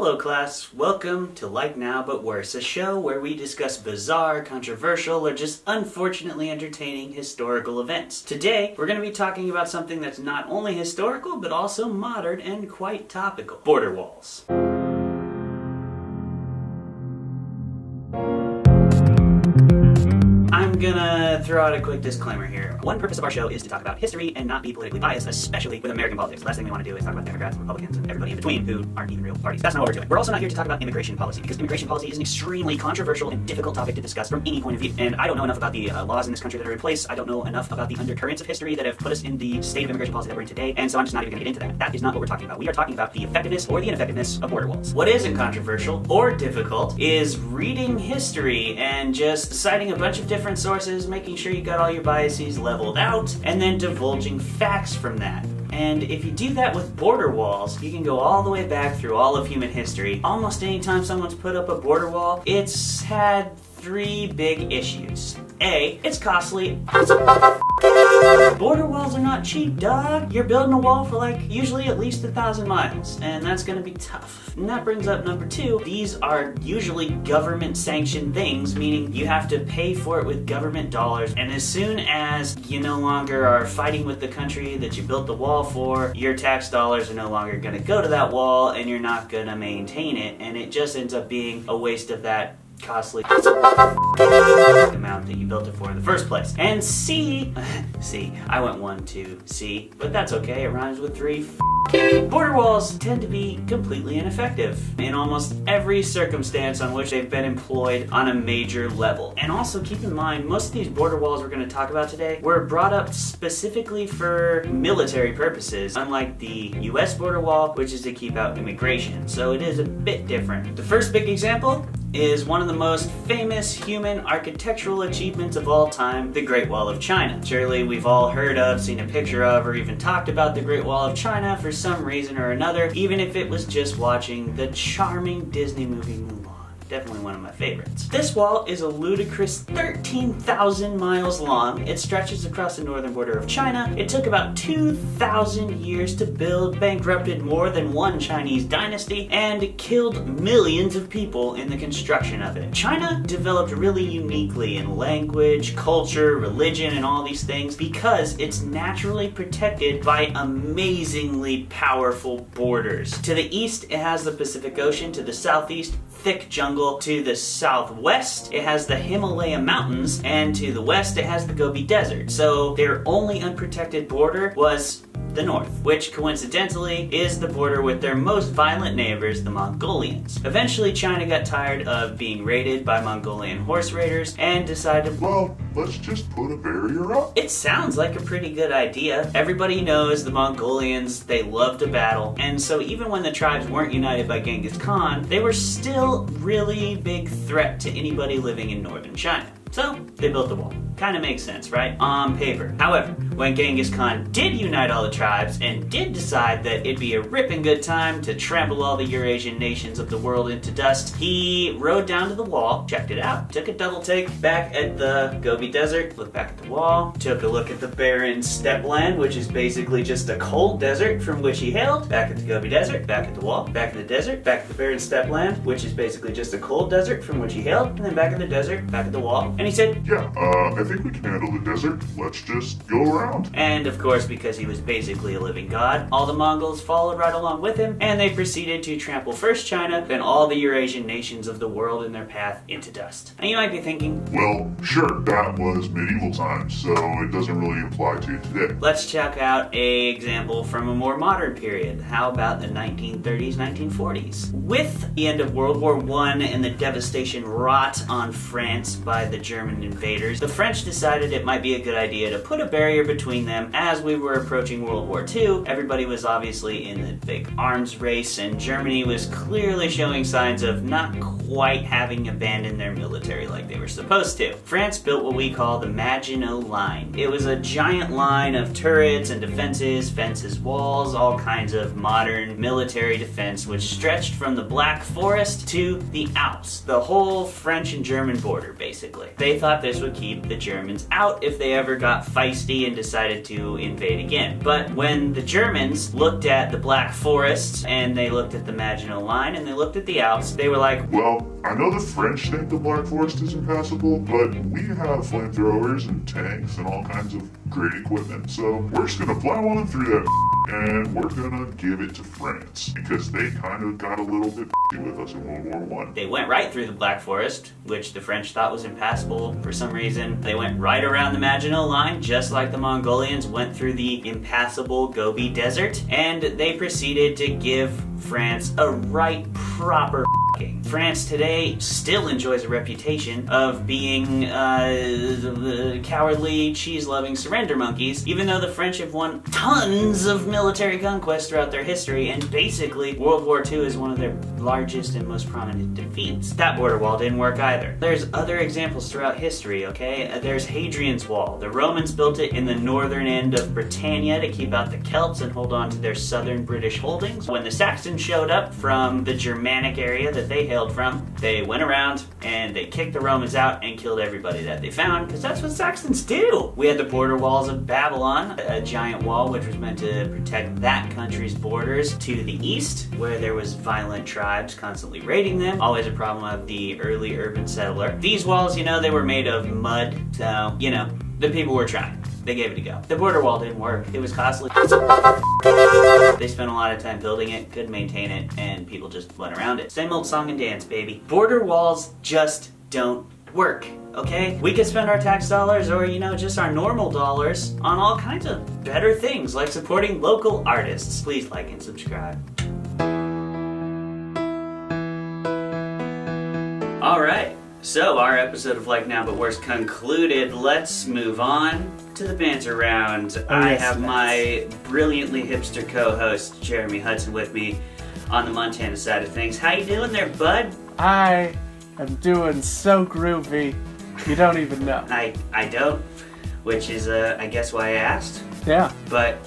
Hello class, welcome to Like Now But Worse, a show where we discuss bizarre, controversial, or just unfortunately entertaining historical events. Today, we're going to be talking about something that's not only historical, but also modern and quite topical. Border walls. I'm gonna throw out a quick disclaimer here. One purpose of our show is to talk about history and not be politically biased, especially with American politics. The last thing we want to do is talk about Democrats and Republicans and everybody in between who aren't even real parties. That's not what we're doing. We're also not here to talk about immigration policy, because immigration policy is an extremely controversial and difficult topic to discuss from any point of view. And I don't know enough about the laws in this country that are in place. I don't know enough about the undercurrents of history that have put us in the state of immigration policy that we're in today, and so I'm just not even gonna get into that. That is not what we're talking about. We are talking about the effectiveness or the ineffectiveness of border walls. What isn't controversial or difficult is reading history and just citing a bunch of different sources, making sure you got all your biases leveled out, and then divulging facts from that. And if you do that with border walls, you can go all the way back through all of human history. Almost any time someone's put up a border wall, it's had three big issues. A, it's costly. Border walls are not cheap, dog. You're building a wall for usually at least 1,000 miles, and that's gonna be tough. And that brings up number two. These are usually government sanctioned things, meaning you have to pay for it with government dollars, and as soon as you no longer are fighting with the country that you built the wall for, your tax dollars are no longer gonna go to that wall, and you're not gonna maintain it, and it just ends up being a waste of that costly amount that you built it for in the first place. And C, I went 1, 2, C, but that's okay, it rhymes with 3. Border walls tend to be completely ineffective in almost every circumstance on which they've been employed on a major level. And also keep in mind, most of these border walls we're going to talk about today were brought up specifically for military purposes, unlike the US border wall, which is to keep out immigration. So it is a bit different. The first big example is one of the most famous human architectural achievements of all time, the Great Wall of China. Surely we've all heard of, seen a picture of, or even talked about the Great Wall of China for some reason or another, even if it was just watching the charming Disney movie Mulan. Definitely one of my favorites. This wall is a ludicrous 13,000 miles long. It stretches across the northern border of China. It took about 2,000 years to build, bankrupted more than one Chinese dynasty, and killed millions of people in the construction of it. China developed really uniquely in language, culture, religion, and all these things because it's naturally protected by amazingly powerful borders. To the east, it has the Pacific Ocean. To the southeast, thick jungle. To the southwest, it has the Himalaya Mountains, and to the west, it has the Gobi Desert. So their only unprotected border was the north, which coincidentally is the border with their most violent neighbors, the Mongolians. Eventually, China got tired of being raided by Mongolian horse raiders and decided, well, let's just put a barrier up. It sounds like a pretty good idea. Everybody knows the Mongolians, they love to battle, and so even when the tribes weren't united by Genghis Khan, they were still really big threat to anybody living in northern China. So they built the wall. Kind of makes sense, right? On paper. However, when Genghis Khan did unite all the tribes and did decide that it'd be a ripping good time to trample all the Eurasian nations of the world into dust, he rode down to the wall, checked it out, took a double take back at the Gobi Desert, looked back at the wall, took a look at the barren steppe land, which is basically just a cold desert from which he hailed, back at the Gobi Desert, back at the wall, back at the desert, back at the barren steppe land, which is basically just a cold desert from which he hailed, and then back at the desert, back at the wall, and he said, yeah, I think we can handle the desert. Let's just go around. And of course, because he was basically a living god, all the Mongols followed right along with him, and they proceeded to trample first China, then all the Eurasian nations of the world in their path into dust. And you might be thinking, well, sure, that was medieval times, so it doesn't really apply to today. Let's check out an example from a more modern period. How about the 1930s, 1940s? With the end of World War I and the devastation wrought on France by the German invaders, the French decided it might be a good idea to put a barrier between them as we were approaching World War II. Everybody was obviously in the big arms race, and Germany was clearly showing signs of not quite having abandoned their military like they were supposed to. France built what we call the Maginot Line. It was a giant line of turrets and defenses, fences, walls, all kinds of modern military defense, which stretched from the Black Forest to the Alps, the whole French and German border, basically. They thought this would keep the Germans out if they ever got feisty and decided to invade again. But when the Germans looked at the Black Forest, and they looked at the Maginot Line, and they looked at the Alps, they were like, well, I know the French think the Black Forest is impassable, but we have flamethrowers and tanks and all kinds of great equipment, so we're just gonna plow on through that and we're gonna give it to France, because they kind of got a little bit with us in World War I. They went right through the Black Forest, which the French thought was impassable for some reason. They went right around the Maginot Line, just like the Mongolians went through the impassable Gobi Desert, and they proceeded to give France a right proper France today still enjoys a reputation of being cowardly, cheese-loving surrender monkeys, even though the French have won tons of military conquests throughout their history, and basically World War II is one of their largest and most prominent defeats. That border wall didn't work either. There's other examples throughout history, okay? There's Hadrian's Wall. The Romans built it in the northern end of Britannia to keep out the Celts and hold on to their southern British holdings. When the Saxons showed up from the Germanic area that they hailed from, they went around and they kicked the Romans out and killed everybody that they found, because that's what Saxons do. We had the border walls of Babylon, a giant wall which was meant to protect that country's borders to the east, where there was violent tribes constantly raiding them, always a problem of the early urban settler. These walls, they were made of mud, so, the people were trying. They gave it a go. The border wall didn't work. It was costly. They spent a lot of time building it, couldn't maintain it, and people just went around it. Same old song and dance, baby. Border walls just don't work, okay? We could spend our tax dollars or, just our normal dollars on all kinds of better things, like supporting local artists. Please like and subscribe. Alright, so our episode of Like Now But Worse concluded. Let's move on to the banter round. I have my brilliantly hipster co-host Jeremy Hudson with me on the Montana side of things. How you doing there, bud? I am doing so groovy, you don't even know. I don't, which is I guess why I asked. Yeah. But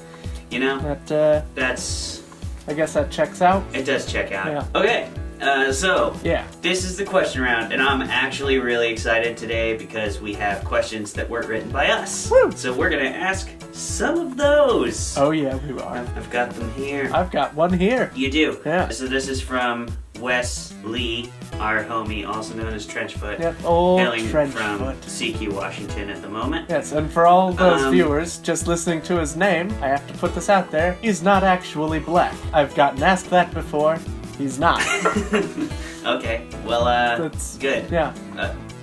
that's I guess that checks out. It does check out. Yeah. Okay. So, yeah. This is the question round, and I'm actually really excited today because we have questions that weren't written by us. Woo! So we're going to ask some of those. Oh yeah, we are. I've got them here. I've got one here. You do? Yeah. So this is from Wes Lee, our homie, also known as Trenchfoot. Yep, old hailing Trenchfoot. from CQ, Washington at the moment. Yes, and for all those viewers just listening to his name, I have to put this out there. He's not actually black. I've gotten asked that before. He's not. Okay, well, That's good. Yeah.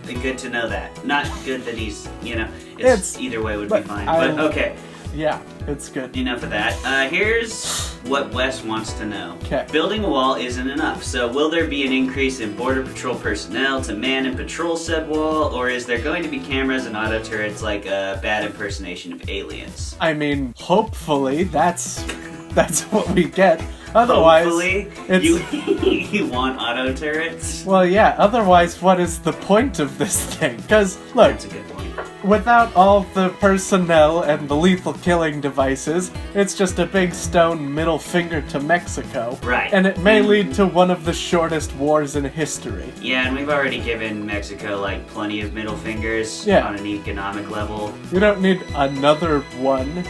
Good to know that. Not good that he's, it's either way would be fine. But okay. Yeah, it's good. Enough of that. Here's what Wes wants to know. Okay. Building a wall isn't enough, so will there be an increase in Border Patrol personnel to man and patrol said wall, or is there going to be cameras and auto turrets like a bad impersonation of aliens? I mean, hopefully that's what we get. Otherwise, hopefully, you want auto turrets? Well, yeah, otherwise what is the point of this thing? Because, look, That's a good point. Without all the personnel and the lethal killing devices, it's just a big stone middle finger to Mexico. Right. And it may lead to one of the shortest wars in history. Yeah, and we've already given Mexico, plenty of middle fingers on an economic level. We don't need another one.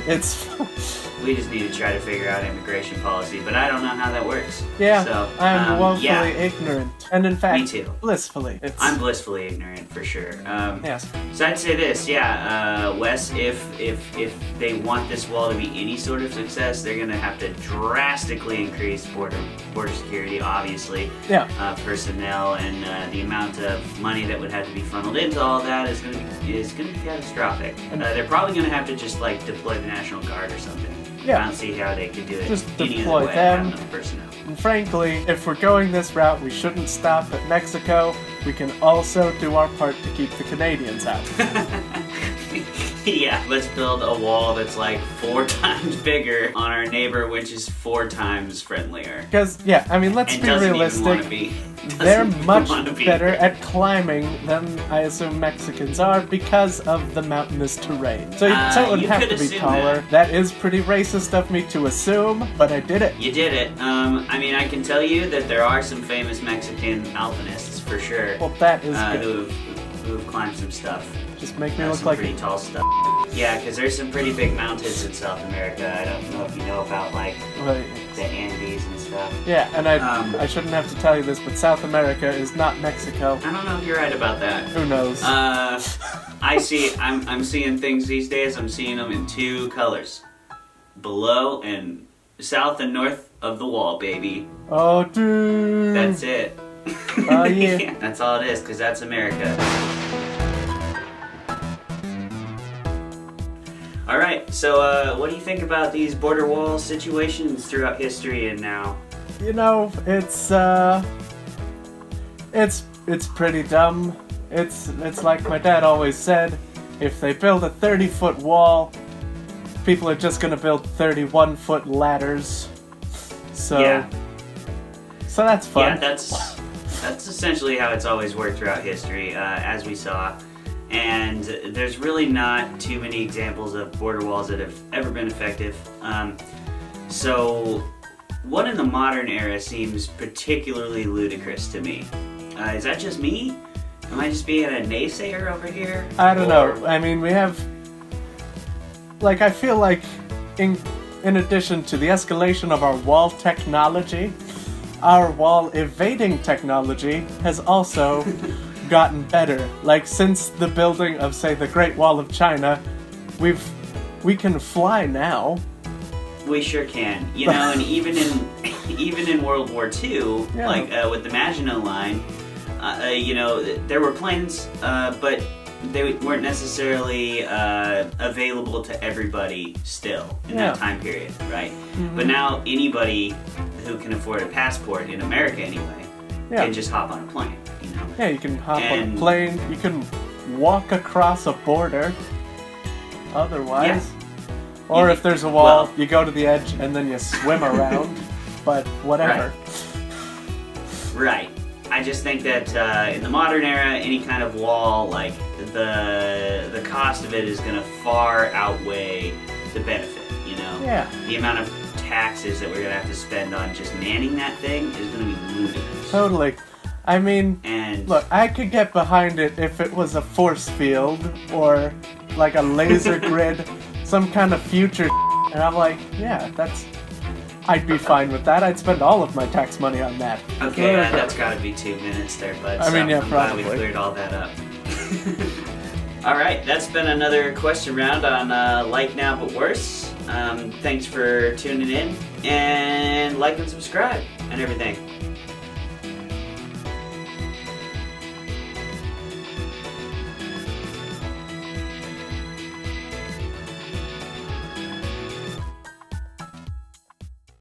We just need to try to figure out immigration policy, but I don't know how that works. Yeah, so, I'm woefully ignorant. And in fact, me too. Blissfully. I'm blissfully ignorant, for sure. Yes. So I'd say this, Wes, if they want this wall to be any sort of success, they're going to have to drastically increase border security, obviously. Yeah. Personnel, and the amount of money that would have to be funneled into all that is going to be catastrophic. They're probably going to have to just, deploy the National Guard or something. Yeah. I don't see how they could do it Just any deploy other way. them. I have enough personnel. And frankly, if we're going this route, we shouldn't stop at Mexico. We can also do our part to keep the Canadians out. Yeah, let's build a wall that's 4 times bigger on our neighbor, which is 4 times friendlier. Because, let's be realistic. They're much better at climbing than I assume Mexicans are because of the mountainous terrain. So it would have to be taller. That is pretty racist of me to assume, but I did it. You did it. I can tell you that there are some famous Mexican alpinists for sure. Well, that is good. Who've We've climbed some stuff. Just make me look like pretty tall stuff. Yeah, because there's some pretty big mountains in South America. I don't know if you know about like the Andes and stuff. Yeah, and I shouldn't have to tell you this, but South America is not Mexico. I don't know if you're right about that. Who knows? I'm seeing things these days. I'm seeing them in two colors, below and south and north of the wall, baby. Oh, dude. That's it. Oh, yeah. That's all it is, because that's America. Alright, so what do you think about these border wall situations throughout history and now? You know, it's pretty dumb. It's like my dad always said, if they build a 30-foot wall, people are just gonna build 31-foot ladders. So, yeah. So that's fun. Yeah, that's essentially how it's always worked throughout history, as we saw. And there's really not too many examples of border walls that have ever been effective. So what in the modern era seems particularly ludicrous to me? Is that just me? Am I just being a naysayer over here? I don't know. I mean, we have... Like, I feel like in addition to the escalation of our wall technology, our wall evading technology has also gotten better. Like, since the building of, say, the Great Wall of China, we can fly now. We sure can. You know, and even in World War II, yeah. like with the Maginot Line, you know, there were planes, but they weren't necessarily available to everybody still in that time period, right? Mm-hmm. But now anybody who can afford a passport, in America anyway, can just hop on a plane, you know? Yeah, you can hop on a plane, you can walk across a border, otherwise. Yeah. Or if there's a wall, you go to the edge and then you swim around, but whatever. Right. I just think that in the modern era, any kind of wall, like, the cost of it is going to far outweigh the benefit, you know? Yeah. The amount of taxes that we're going to have to spend on just manning that thing is going to be ludicrous. Totally. I mean, look, I could get behind it if it was a force field or like a laser grid, some kind of future and I'm like, yeah, I'd be fine with that. I'd spend all of my tax money on that. Okay, that's got to be 2 minutes there, bud. I mean, yeah, I'm probably. glad we cleared all that up. Alright, that's been another question round on Like Now But Worse. Thanks for tuning in, and like and subscribe and everything.